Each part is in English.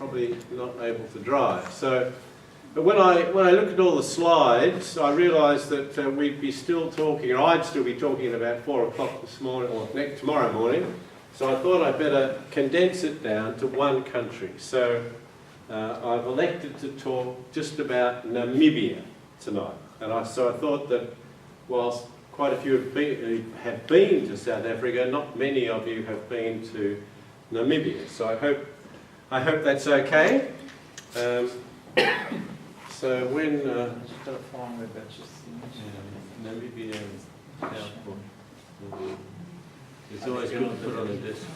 probably not able to drive. So, but when I looked at all the slides, I realised that we'd be still talking, or I'd still be talking at about 4 o'clock this morning, or tomorrow morning. So I thought I'd better condense it down to one country. So I've elected to talk just about Namibia tonight. And so I thought that whilst quite a few have been to South Africa, not many of you have been to Namibia. So I hope that's okay. So when Namibia output, it's always good to put on a desk.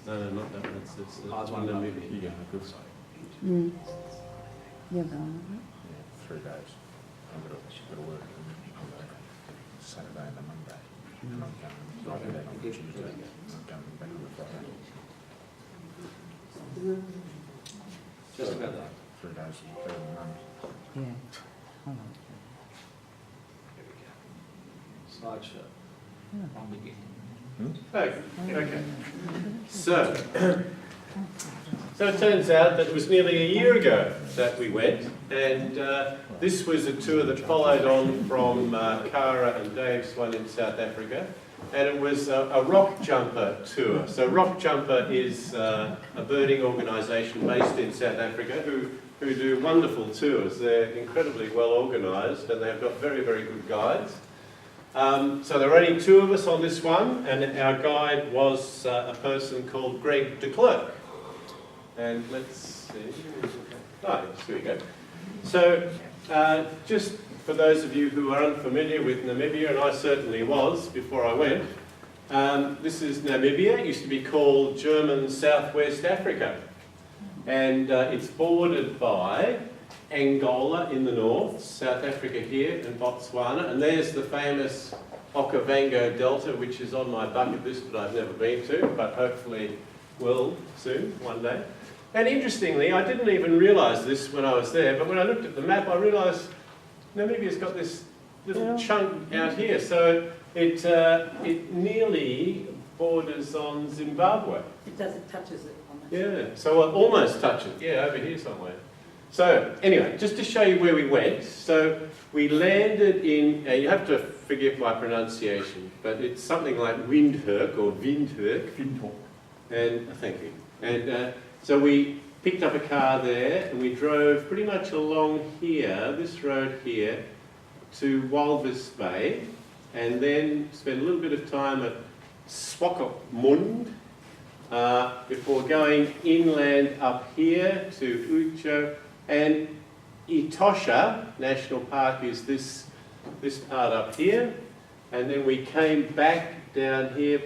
No, not that one. It's Namibia. Yeah, good side. Yeah, 3 days. She's got to work on the Saturday and the Monday. And I'm coming Friday back on Tuesday. I'm coming back on the Friday. Just about that. 3 days is better than none. yeah. Hold on. Slideshow. One beginning. Okay. So it turns out that it was nearly a year ago that we went, and this was a tour that followed on from Cara and Dave's one in South Africa, and it was a rock jumper tour. So Rock Jumper is a birding organisation based in South Africa who do wonderful tours. They're incredibly well organised, and they've got very, very good guides. So there were only 2 of us on this one, and our guide was a person called Greg de Klerk. And let's see. Oh, here we go. So just for those of you who are unfamiliar with Namibia, and I certainly was before I went, this is Namibia. It used to be called German Southwest Africa. And it's bordered by Angola in the north, South Africa here, and Botswana. And there's the famous Okavango Delta, which is on my bucket list, but I've never been to, but hopefully will soon, one day. And interestingly, I didn't even realise this when I was there, but when I looked at the map, I realised Namibia's got this little chunk out here. So it nearly borders on Zimbabwe. It does, it touches it on that. Yeah, so I almost touch it. Yeah, over here somewhere. So anyway, just to show you where we went. So we landed in, you have to forgive my pronunciation, but it's something like Windhoek or Windhoek. And thank you. And so we picked up a car there, and we drove pretty much along here, this road here, to Walvis Bay, and then spent a little bit of time at Swakopmund, before going inland up here to Ucho, and Etosha National Park is this part up here, and then we came back down here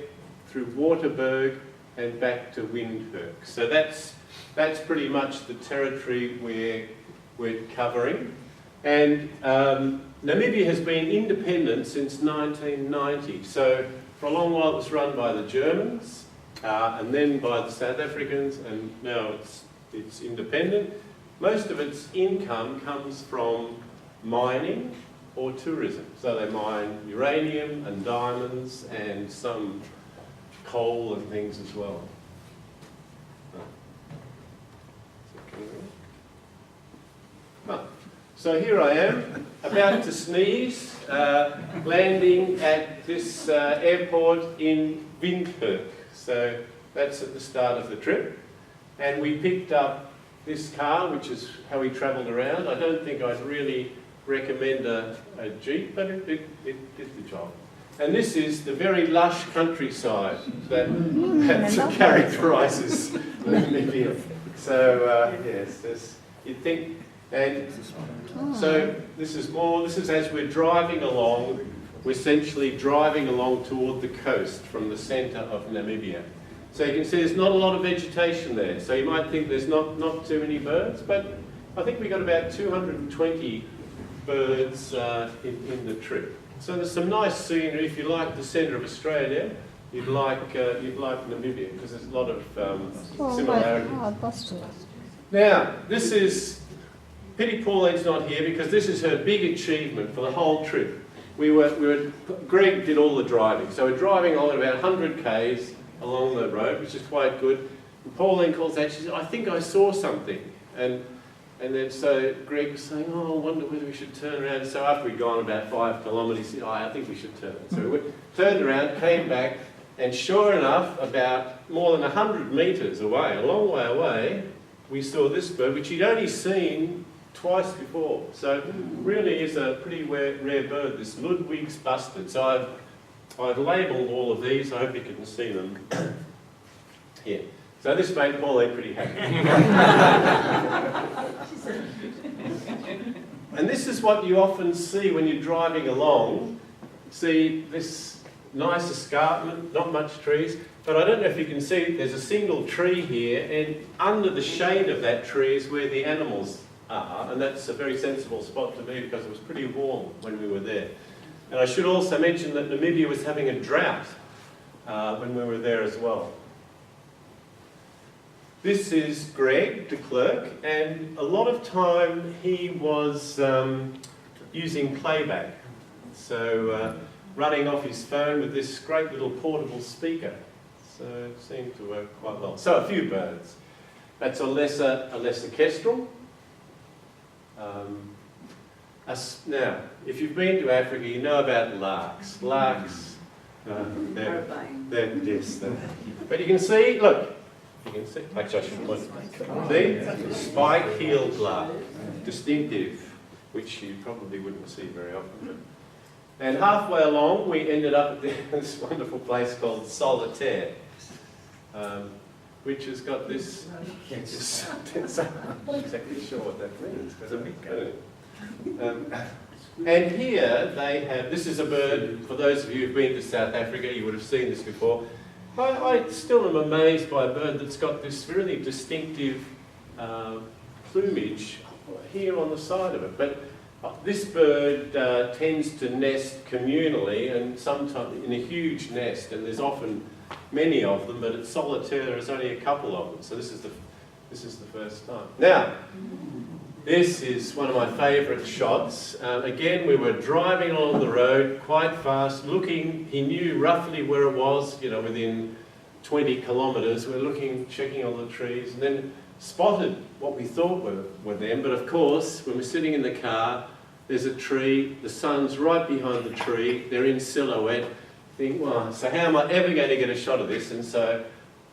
through Waterberg and back to Windhoek. So that's pretty much the territory we're covering. And Namibia has been independent since 1990. So for a long while it was run by the Germans, and then by the South Africans, and now it's independent. Most of its income comes from mining or tourism. So they mine uranium and diamonds and some coal and things as well. So here I am, about to sneeze, landing at this airport in Windhoek. So that's at the start of the trip. And we picked up this car, which is how we travelled around. I don't think I'd really recommend a Jeep, but it did the job. And this is the very lush countryside that characterises Namibia. So yes, you'd think, and so this is as we're driving along, we're essentially driving along toward the coast from the centre of Namibia. So you can see there's not a lot of vegetation there. So you might think there's not too many birds, but I think we got about 220 birds in the trip. So there's some nice scenery. If you like the centre of Australia, you'd like Namibia because there's a lot of similarities. Now, this is, pity Pauline's not here because this is her big achievement for the whole trip. Greg did all the driving. So we're driving along about 100 k's along the road, which is quite good. And Pauline calls out, she says, I think I saw something. And then so Greg was saying, oh, I wonder whether we should turn around. So after we'd gone about 5 kilometres, he said, oh, I think we should turn. So we turned around, came back, and sure enough, about more than 100 metres away, a long way away, we saw this bird, which he'd only seen twice before. So it really is a pretty rare bird, this Ludwig's bustard. So I've labelled all of these. I hope you can see them here. So this made Pauline pretty happy. And this is what you often see when you're driving along. See this nice escarpment, not much trees, but I don't know if you can see, there's a single tree here, and under the shade of that tree is where the animals are, and that's a very sensible spot to be because it was pretty warm when we were there. And I should also mention that Namibia was having a drought when we were there as well. This is Greg de Klerk, and a lot of time he was using playback. So running off his phone with this great little portable speaker. So it seemed to work quite well. So a few birds. That's a lesser kestrel. Now, if you've been to Africa, you know about larks. Larks, but you can see, look, you can see, actually I should point. See, spike-heeled lark, distinctive, which you probably wouldn't see very often. And halfway along, we ended up at this wonderful place called Solitaire, which has got this. I'm not exactly sure what that means. There's a big and here they have. This is a bird. For those of you who've been to South Africa, you would have seen this before. I still am amazed by a bird that's got this really distinctive plumage here on the side of it. But this bird tends to nest communally and sometimes in a huge nest, and there's often many of them, but at Solitaire there's only a couple of them. So this is the first time. Now, this is one of my favourite shots. Again, we were driving along the road quite fast, looking. He knew roughly where it was, you know, within 20 kilometres. We're looking, checking all the trees, and then spotted what we thought were them. But of course, when we're sitting in the car, there's a tree, the sun's right behind the tree, they're in silhouette. Think, well, so how am I ever going to get a shot of this? And so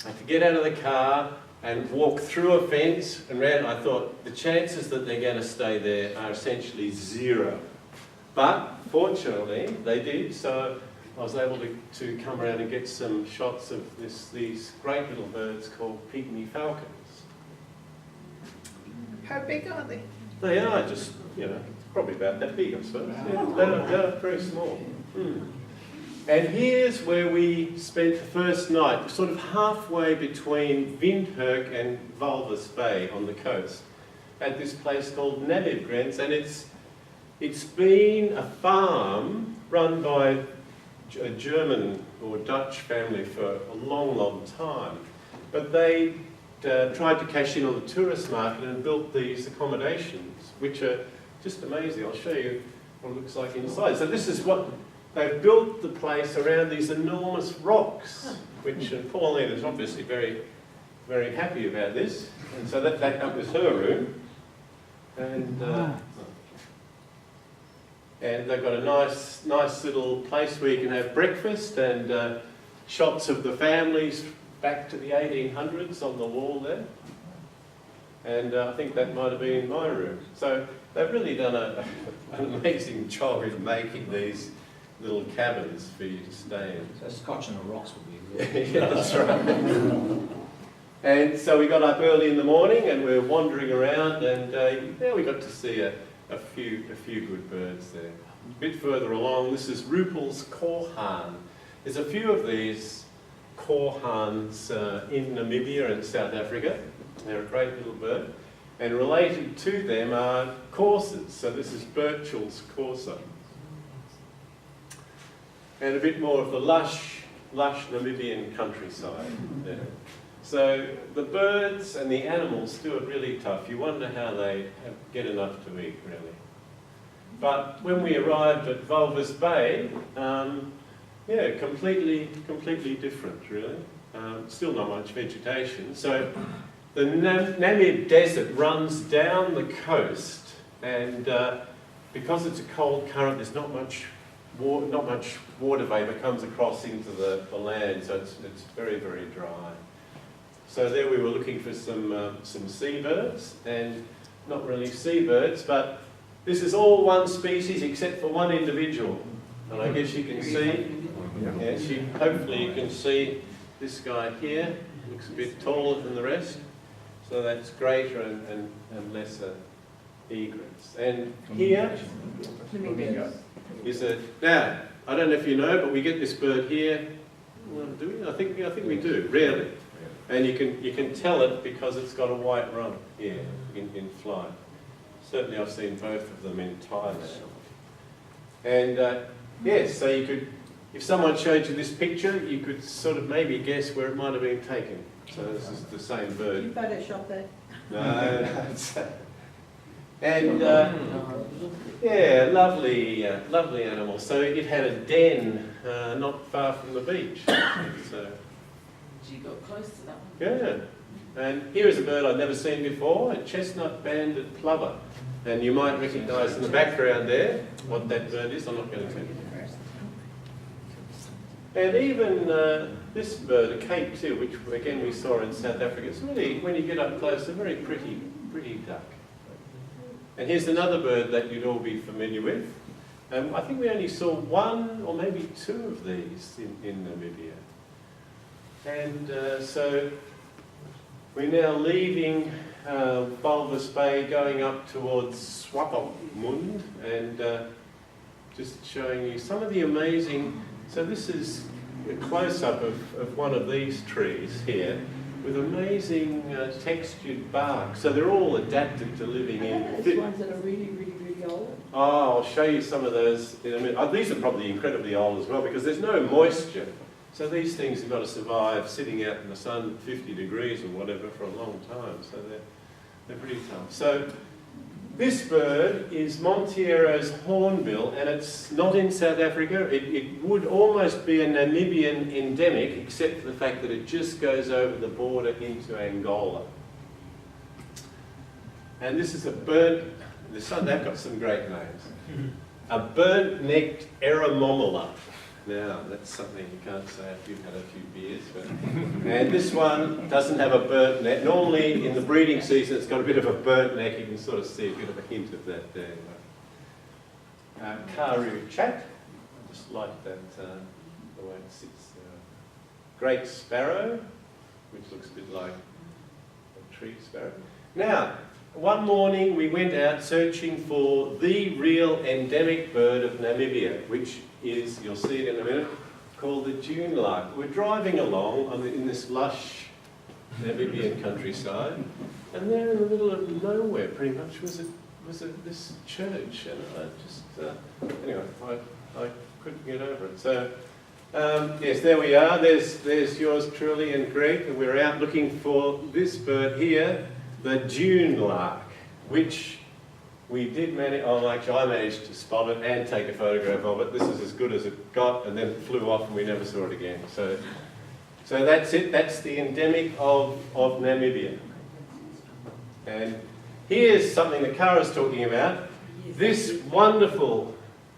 I had to get out of the car and walk through a fence and round. I thought the chances that they're going to stay there are essentially zero. But fortunately, they did. So I was able to come around and get some shots of these great little birds called pygmy falcons. How big are they? They are just, you know, probably about that big, I suppose. Yeah, they're very small. And here's where we spent the first night, sort of halfway between Windhoek and Walvis Bay on the coast, at this place called Namibia. And it's been a farm run by a German or Dutch family for a long, long time. But they tried to cash in on the tourist market and built these accommodations, which are just amazing. I'll show you what it looks like inside. So this is what they've built the place around these enormous rocks, which Pauline is obviously very, very happy about this. And so that was her room. And they've got a nice little place where you can have breakfast and shots of the families back to the 1800s on the wall there. And I think that might have been my room. So they've really done an amazing job in making these little cabins for you to stay in. So Scotch on the rocks would be good. Yeah, that's right. And so we got up early in the morning and we were wandering around, and yeah, we got to see a few good birds there. A bit further along, this is Ruppel's korhaan. There's a few of these korhaans in Namibia and South Africa. They're a great little bird. And related to them are coursers. So this is Burchell's courser. And a bit more of the lush Namibian countryside there. So the birds and the animals do it really tough. You wonder how they get enough to eat, really. But when we arrived at Walvis Bay, yeah, completely different, really. Still not much vegetation. So the Namib Desert runs down the coast, and because it's a cold current, there's not much water vapour comes across into the land, so it's very, very dry. So there we were looking for some seabirds, and not really seabirds, but this is all one species except for one individual. And I guess you can see, hopefully you can see this guy here, looks a bit taller than the rest. So that's greater and lesser egrets. And here is a, now, I don't know if you know, but we get this bird here, well, do we? I think we do, rarely. And you can tell it because it's got a white rump here in flight. Certainly I've seen both of them in Thailand. And yes, so you could, if someone showed you this picture, you could sort of maybe guess where it might have been taken. So this is the same bird. You photoshopped that? No, and yeah, lovely animal. So it had a den not far from the beach. So You got close to that one. yeah, and here is a bird I'd never seen before, a chestnut-banded plover. And you might recognise in the background there what that bird is. I'm not going to tell you. And even this bird, a Cape too, which again we saw in South Africa, it's really, when you get up close, a very pretty duck. And here's another bird that you'd all be familiar with. I think we only saw one or maybe two of these in Namibia. And so we're now leaving Walvis Bay, going up towards Swakopmund, and just showing you some of the amazing. So this is a close-up of one of these trees here, with amazing textured bark. So they're all adapted to living in. Those ones that are really, really, really old. Oh, I'll show you some of those in a minute. These are probably incredibly old as well, because there's no moisture. So these things have got to survive sitting out in the sun 50 degrees or whatever for a long time. So they're pretty tough. So this bird is Montiero's hornbill, and it's not in South Africa. It would almost be a Namibian endemic, except for the fact that it just goes over the border into Angola. And this is a burnt, they've got some great names. A burnt-necked Eramomola. Now, that's something you can't say if you've had a few beers. But, and this one doesn't have a burnt neck. Normally, in the breeding season, it's got a bit of a burnt neck. You can sort of see a bit of a hint of that there. Karu chat, I just like that, the way it sits. Great sparrow, which looks a bit like a tree sparrow. Now, one morning we went out searching for the real endemic bird of Namibia, which is, you'll see it in a minute, called the June lark. We're driving along in this lush Namibian countryside, and there in the middle of nowhere, pretty much, was this church, and I just anyway, I couldn't get over it. So yes, there we are. There's yours truly and Greg, and we're out looking for this bird here, the June lark, which we did manage, actually I managed to spot it and take a photograph of it. This is as good as it got, and then it flew off and we never saw it again. So that's it, that's the endemic of Namibia. And here's something that Kara's talking about. This wonderful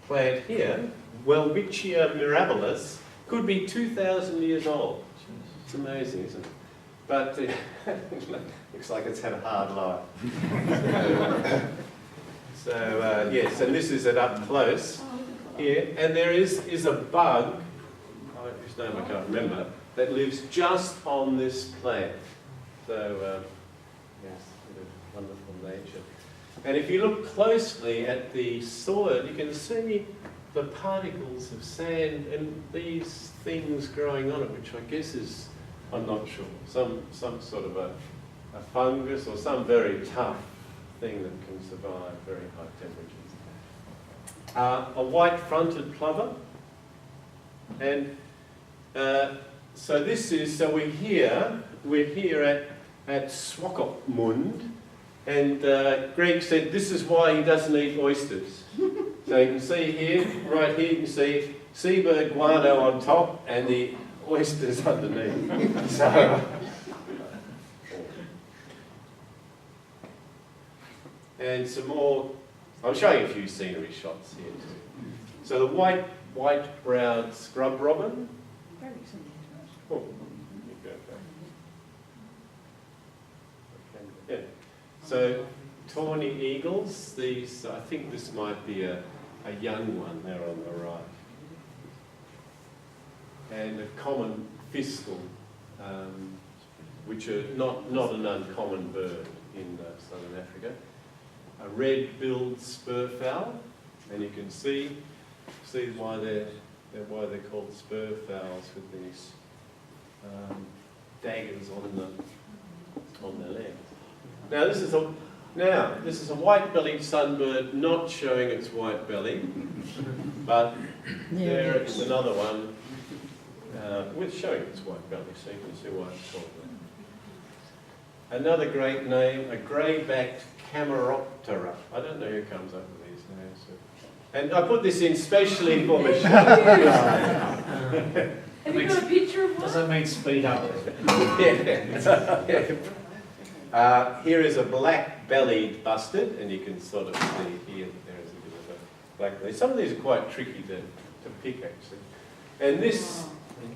plant here, Welwitschia mirabilis, could be 2,000 years old. It's amazing, isn't it? But it looks like it's had a hard life. So yes, and this is it up close here, and there is a bug, whose name I can't remember, that lives just on this plant. So yes, wonderful nature. And if you look closely at the soil, you can see the particles of sand and these things growing on it, which I guess is, I'm not sure, some sort of a fungus or some very tough thing that can survive very high temperatures. A white-fronted plover, and so we're here at Swakopmund, and Greg said this is why he doesn't eat oysters. So you can see here, right here, you can see seabird guano on top, and the oysters underneath. So, and some more, I'm showing a few scenery shots here too. So the white-browed scrub robin. Oh, you go back. Okay, yeah. So tawny eagles, these, I think this might be a young one there on the right. And a common fiscal, which are not an uncommon bird in southern Africa. A red-billed spurfowl, and you can see why they're called spurfowls, with these daggers on their legs. Now this is a white-bellied sunbird, not showing its white belly, but there is another one with showing its white belly, so you can see why it's called that. Another great name, a grey-backed Cameroptera. I don't know who comes up with these names. And I put this in specially for Michelle. Have you got a picture of one? Does that mean speed up? Here is a black-bellied bustard, and you can sort of see here there is a bit of a black belly. Some of these are quite tricky to pick, actually. And this,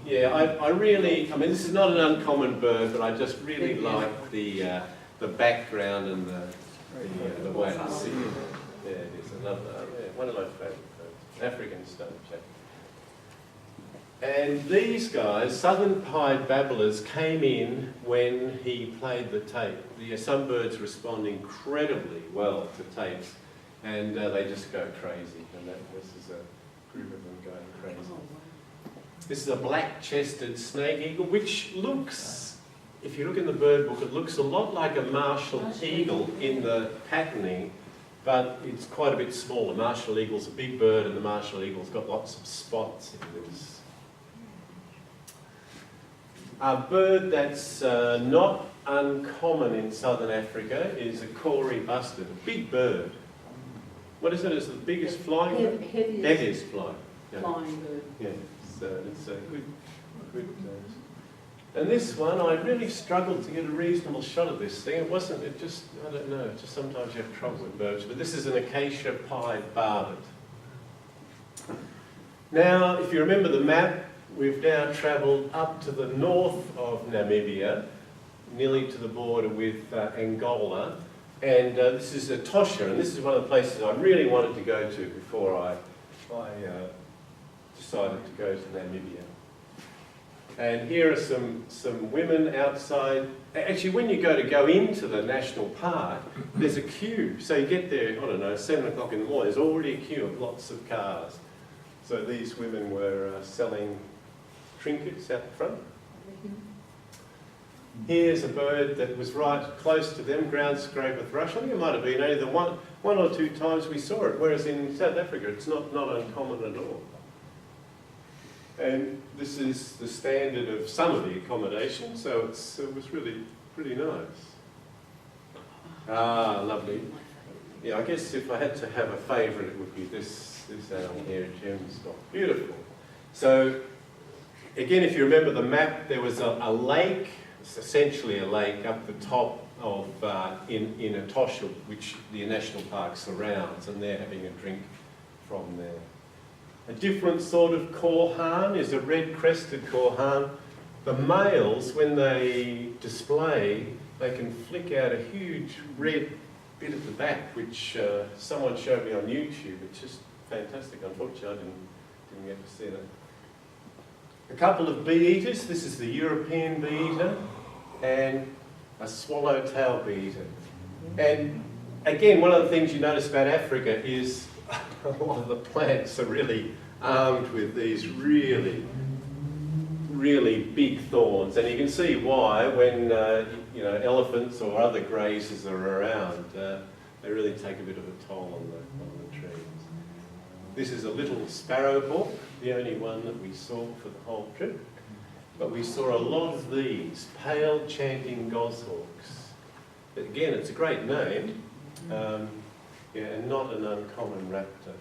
yeah, I mean, this is not an uncommon bird, but I just really like the background and the way to see it. Yeah, it is another one of my favourite birds, African stonechat. And these guys, southern pied babblers, came in when he played the tape. Some birds respond incredibly well to tapes, and they just go crazy. And this is a group of them going crazy. This is a black-chested snake eagle, which looks, if you look in the bird book, it looks a lot like a martial eagle in the patterning, but it's quite a bit smaller. Martial eagle's a big bird, and the martial eagle's got lots of spots in this. A bird that's not uncommon in southern Africa is a Kori bustard, a big bird. What is it? It's the biggest flying bird? Heaviest flying. Yeah. Flying bird. Yeah, so it's a good and this one, I really struggled to get a reasonable shot of this thing. I don't know, just sometimes you have trouble with birds. But this is an acacia pied barded. Now, if you remember the map, we've now travelled up to the north of Namibia, nearly to the border with Angola, and this is Etosha, and this is one of the places I really wanted to go to before I decided to go to Namibia. And here are some women outside. Actually, when you go into the national park, there's a queue. So you get there, I don't know, 7 o'clock in the morning, there's already a queue of lots of cars. So these women were selling trinkets out the front. Here's a bird that was right close to them, ground scraper thrush. I think it might have been only the one or two times we saw it, whereas in South Africa it's not uncommon at all. And this is the standard of some of the accommodation, so it was really pretty nice. Ah, lovely. Yeah, I guess if I had to have a favourite, it would be this animal here, gemstock. Beautiful. So, again, if you remember the map, there was a lake, it's essentially a lake up the top of in Etosha, which the national park surrounds, and they're having a drink from there. A different sort of korhaan is a red-crested korhaan. The males, when they display, they can flick out a huge red bit at the back, which someone showed me on YouTube. It's just fantastic. Unfortunately, I didn't get to see that. A couple of bee-eaters. This is the European bee-eater and a swallowtail bee-eater. And again, one of the things you notice about Africa is a lot of the plants are really armed with these really big thorns, and you can see why when elephants or other grazers are around. They really take a bit of a toll on the trees. This is a little sparrowhawk, the only one that we saw for the whole trip, but we saw a lot of these pale chanting goshawks. Again, it's a great name. And not an uncommon raptor.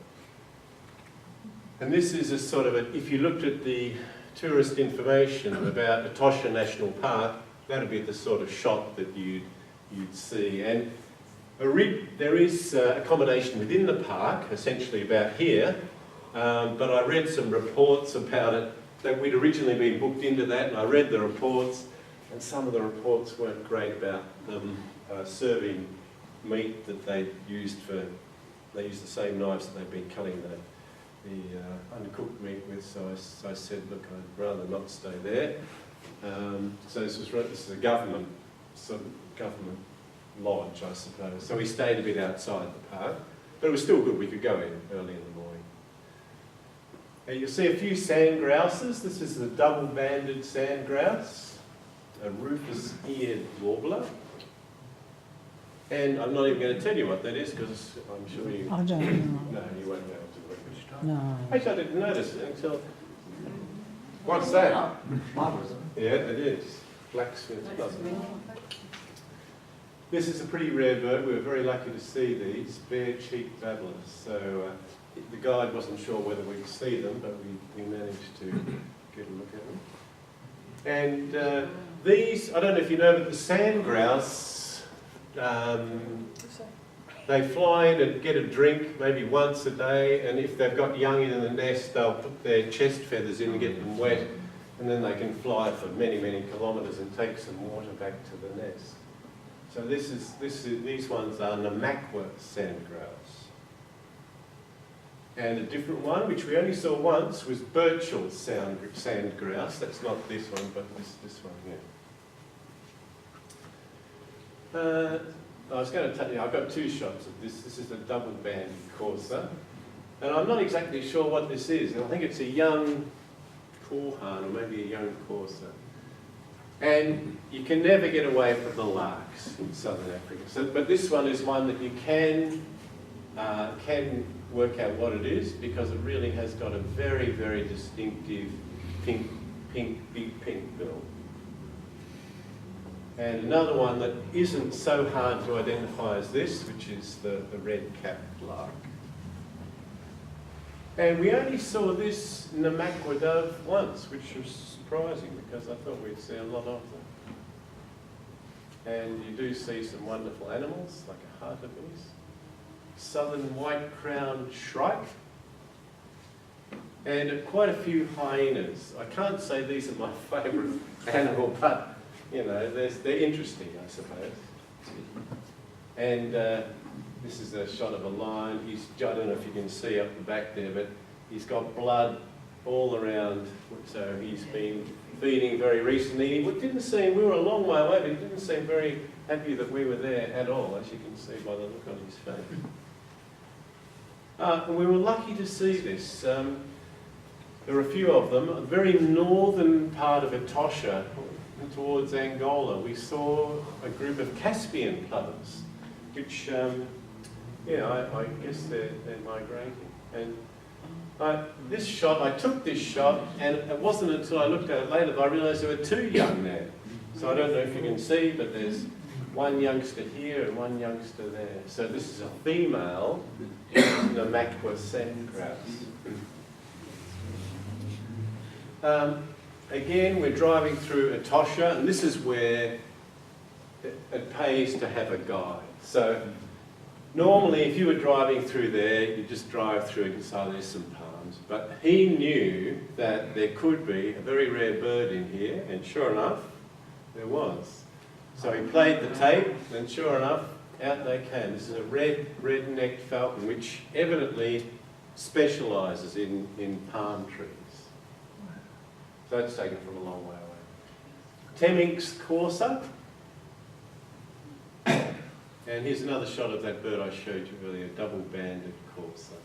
And this is a sort of if you looked at the tourist information about Etosha National Park, that would be the sort of shot that you'd see. And there is accommodation within the park, essentially about here, but I read some reports about it that we'd originally been booked into that, and I read the reports, and some of the reports weren't great about them serving meat that they used the same knives that they've been cutting the undercooked meat with, so I said, look, I'd rather not stay there. So this is a government lodge, I suppose. So we stayed a bit outside the park, but it was still good. We could go in early in the morning. You'll see a few sand grouses. This is the double-banded sand grouse, a rufous-eared warbler. And I'm not even going to tell you what that is because I'm sure you... I don't know. No, you won't be able to work it. No. Actually, I didn't notice it until... What's that? Yeah, it is. Blacksmith's buzzard. This is a pretty rare bird. We were very lucky to see these bare-cheeked babblers. So the guide wasn't sure whether we'd see them, but we managed to get a look at them. And these, I don't know if you know, but the sand grouse, they fly in and get a drink maybe once a day, and if they've got young in the nest, they'll put their chest feathers in and get them wet, and then they can fly for many, many kilometres and take some water back to the nest. So these ones are Namaqua sand grouse. And a different one, which we only saw once, was Birchall sand grouse. That's not this one, but this one here. I was going to tell you, I've got two shots of this. This is a double-banded courser. And I'm not exactly sure what this is. I think it's a young corhan or maybe a young courser. And you can never get away from the larks in southern Africa. But this one is one that you can work out what it is because it really has got a very, very distinctive big pink bill. And another one that isn't so hard to identify as this, which is the red-capped lark. And we only saw this Namaqua dove once, which was surprising because I thought we'd see a lot of them. And you do see some wonderful animals, like a hartebeest, southern white-crowned shrike, and quite a few hyenas. I can't say these are my favourite animal, but you know, they're interesting, I suppose. And this is a shot of a lion. I don't know if you can see up the back there, but he's got blood all around. So he's been feeding very recently. It didn't seem, we were a long way away, but he didn't seem very happy that we were there at all, as you can see by the look on his face. And we were lucky to see this. There were a few of them. A very northern part of Etosha, towards Angola, we saw a group of Caspian plovers, which, I guess they're migrating. And I took this shot, and it wasn't until I looked at it later that I realised there were two young there. So I don't know if you can see, but there's one youngster here and one youngster there. So this is a female Namaqua sand grouse. Again, we're driving through Etosha, and this is where it pays to have a guide. So normally, if you were driving through there, you just drive through and say, there's some palms. But he knew that there could be a very rare bird in here, and sure enough, there was. So he played the tape, and sure enough, out they came. This is a red-necked falcon, which evidently specialises in palm trees. So that's taken from a long way away. Temminck's courser. And here's another shot of that bird I showed you earlier, double-banded courser.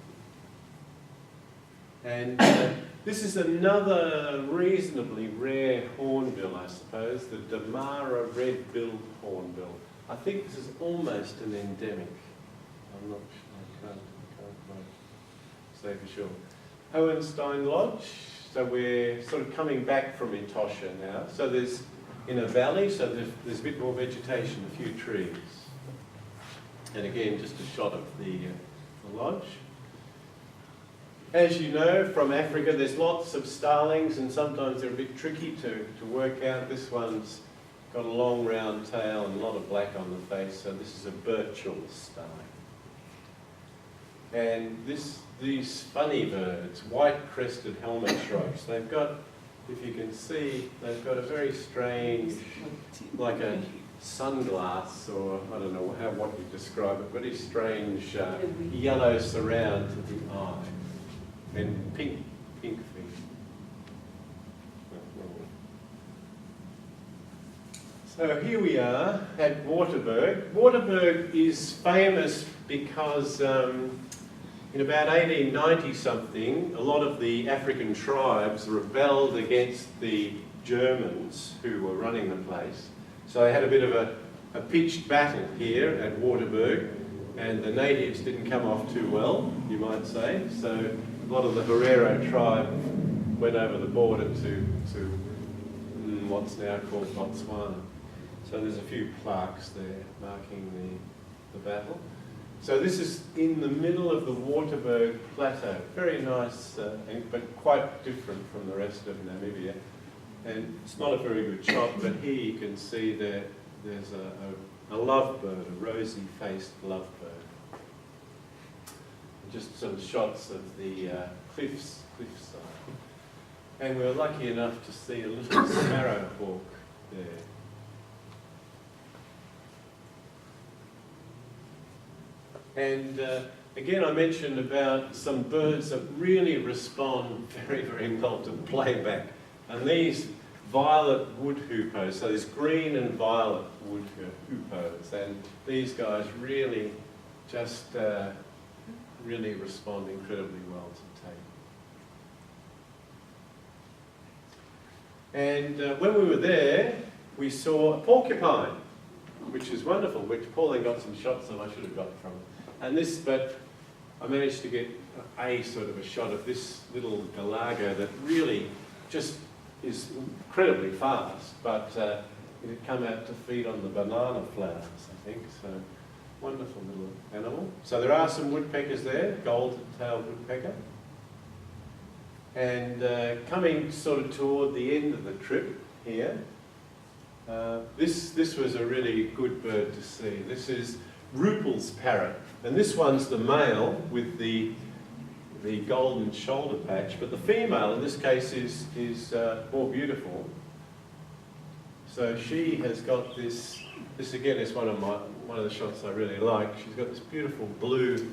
And this is another reasonably rare hornbill, I suppose, the Damara red-billed hornbill. I think this is almost an endemic. I'm not sure, I can't quite say for sure. Hohenstein Lodge. So we're sort of coming back from Etosha now. So there's in a valley, so there's a bit more vegetation, a few trees. And again, just a shot of the lodge. As you know, from Africa, there's lots of starlings, and sometimes they're a bit tricky to work out. This one's got a long round tail and a lot of black on the face, so this is a Burchell starling. And these funny birds, white-crested helmet shrubs, they've got, if you can see, they've got a very strange, like a sunglass, or I don't know what you describe it, very strange yellow surround to the eye, and pink feet. So here we are at Waterberg. Waterberg is famous because in about 1890-something, a lot of the African tribes rebelled against the Germans who were running the place. So they had a bit of a pitched battle here at Waterberg, and the natives didn't come off too well, you might say. So a lot of the Herero tribe went over the border to what's now called Botswana. So there's a few plaques there marking the battle. So this is in the middle of the Waterberg Plateau. Very nice, but quite different from the rest of Namibia. And it's not a very good shot, but here you can see there's a lovebird, a rosy-faced lovebird. Just some shots of the cliffside. And we were lucky enough to see a little sparrowhawk there. And again, I mentioned about some birds that really respond very, very well to playback. And these violet wood hoopos, so there's green and violet wood hoopos, and these guys really just really respond incredibly well to tape. And when we were there, we saw a porcupine, which is wonderful, which Pauline got some shots of. I should have got from it. And this, but I managed to get a sort of a shot of this little galago that really just is incredibly fast, but it had come out to feed on the banana flowers, I think, so wonderful little animal. So there are some woodpeckers there, golden-tailed woodpecker. And coming sort of toward the end of the trip here, this was a really good bird to see. This is Ruppel's parrot, and this one's the male with the golden shoulder patch, but the female in this case is more beautiful. So she has got this again is one of the shots I really like. She's got this beautiful blue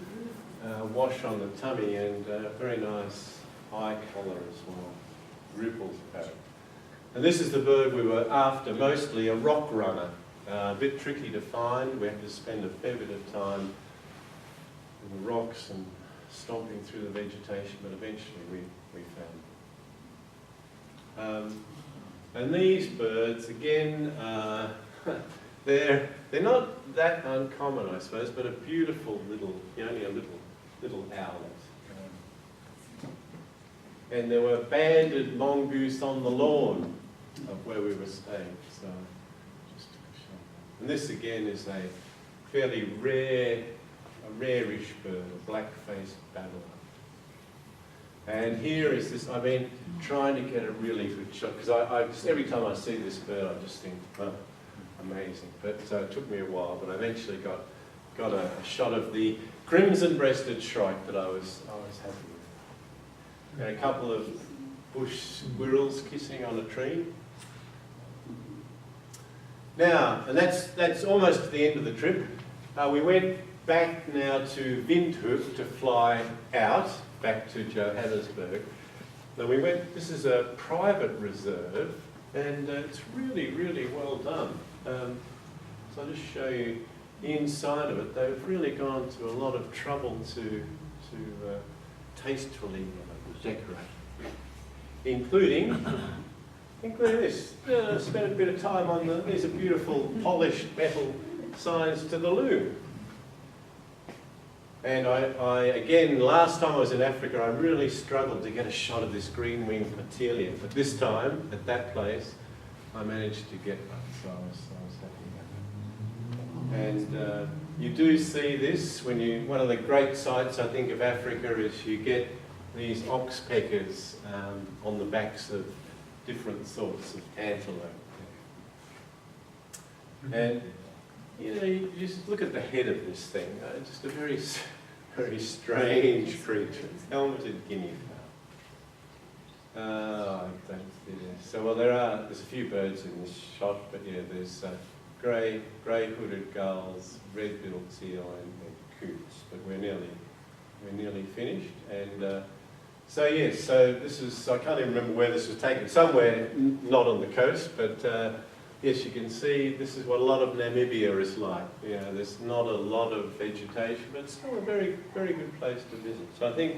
wash on the tummy and very nice eye colour as well. Ruppel's parrot. And this is the bird we were after, mostly a rock runner. A bit tricky to find. We had to spend a fair bit of time in the rocks and stomping through the vegetation, but eventually we found them. And these birds, again, they're not that uncommon, I suppose, but a beautiful little, only a little owlet. And there were banded mongoose on the lawn of where we were staying. So just took a shot. And this again is a fairly rare, a rarish bird, a black-faced babbler. And here is this, I've been trying to get a really good shot, because I just, every time I see this bird, I just think, oh, amazing. But so it took me a while, but I eventually got a shot of the crimson-breasted shrike that I was happy with. And a couple of bush squirrels kissing on a tree. Now, and that's almost at the end of the trip. We went back now to Windhoek to fly out, back to Johannesburg. Now we went, this is a private reserve, and it's really, really well done. So I'll just show you the inside of it. They've really gone to a lot of trouble to tastefully decorate, including this. Spent a bit of time on these are beautiful polished metal signs to the loom. And I again, last time I was in Africa, I really struggled to get a shot of this green-winged Matelia. But this time, at that place, I managed to get one, so I was happy about that. And you do see this when one of the great sights, I think, of Africa is you get these oxpeckers on the backs of different sorts of antelope. And you know, you just look at the head of this thing. Just a very, very strange creature. Helmeted guinea fowl. I don't see this. So well, there's a few birds in this shot, but yeah, there's grey hooded gulls, red-billed teal, and coots. But we're nearly finished. And so yes, so this is, I can't even remember where this was taken. Somewhere not on the coast, but yes, you can see this is what a lot of Namibia is like. You know, there's not a lot of vegetation, but it's still a very, very good place to visit. So I think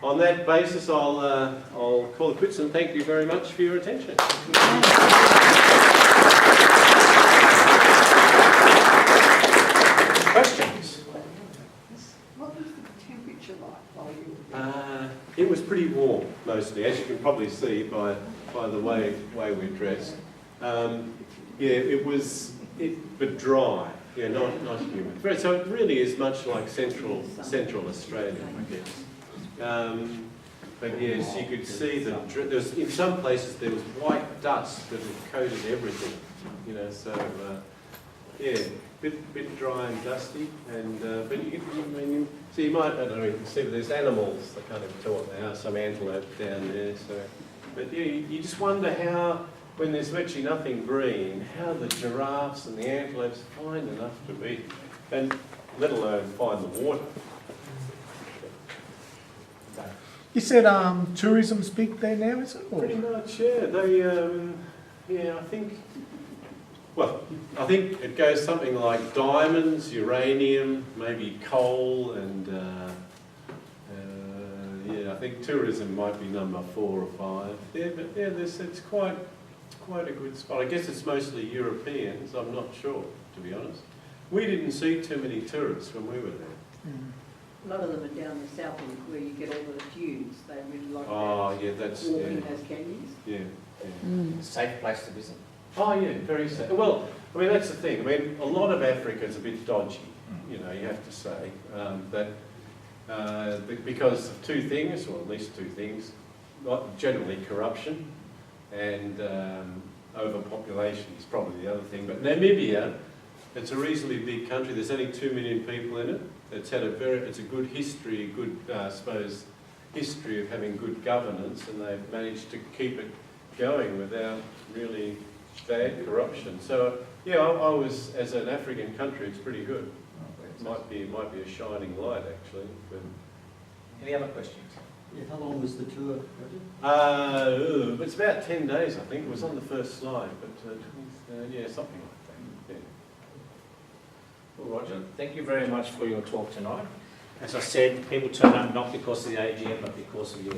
on that basis, I'll call it quits and thank you very much for your attention. Questions? What was the temperature like while you were there? It was pretty warm, mostly, as you can probably see by the way we're dressed. Yeah, it was, but dry. Yeah, not humid. So it really is much like Central Australia, I guess. But yes, you could see that there was, in some places there was white dust that had coated everything. You know, so yeah, bit dry and dusty. And but you might, I don't know, you can see there's animals. I can't even tell what they are. Some antelope down there. So, but yeah, you just wonder how, when there's virtually nothing green, how the giraffes and the antelopes find enough to eat, and let alone find the water. You said tourism's big there now, is it? Or? Pretty much, yeah. They, yeah, I think it goes something like diamonds, uranium, maybe coal, and yeah, I think tourism might be number 4 or 5. Yeah, but yeah, it's quite a good spot. I guess it's mostly Europeans. I'm not sure, to be honest. We didn't see too many tourists when we were there. Mm. A lot of them are down the south end where you get all the dunes. They really like Oh, yeah, that's walking those canyons. yeah. Safe place to visit. Oh yeah, very safe. Well, I mean that's the thing. I mean a lot of Africa is a bit dodgy. You know, you have to say because of 2 things, or at least 2 things. Not generally corruption, and overpopulation is probably the other thing. But Namibia, it's a reasonably big country. There's only 2 million people in it. It's had it's a good history, I suppose, history of having good governance, and they've managed to keep it going without really bad corruption. So yeah, I was, as an African country, it's pretty good. It might be a shining light actually. But Any other questions? Yeah, how long was the tour, Roger? it's about 10 days, I think. It was on the first slide, but yeah, something like that. Yeah. Well, Roger, thank you very much for your talk tonight. As I said, people turn up not because of the AGM, but because of your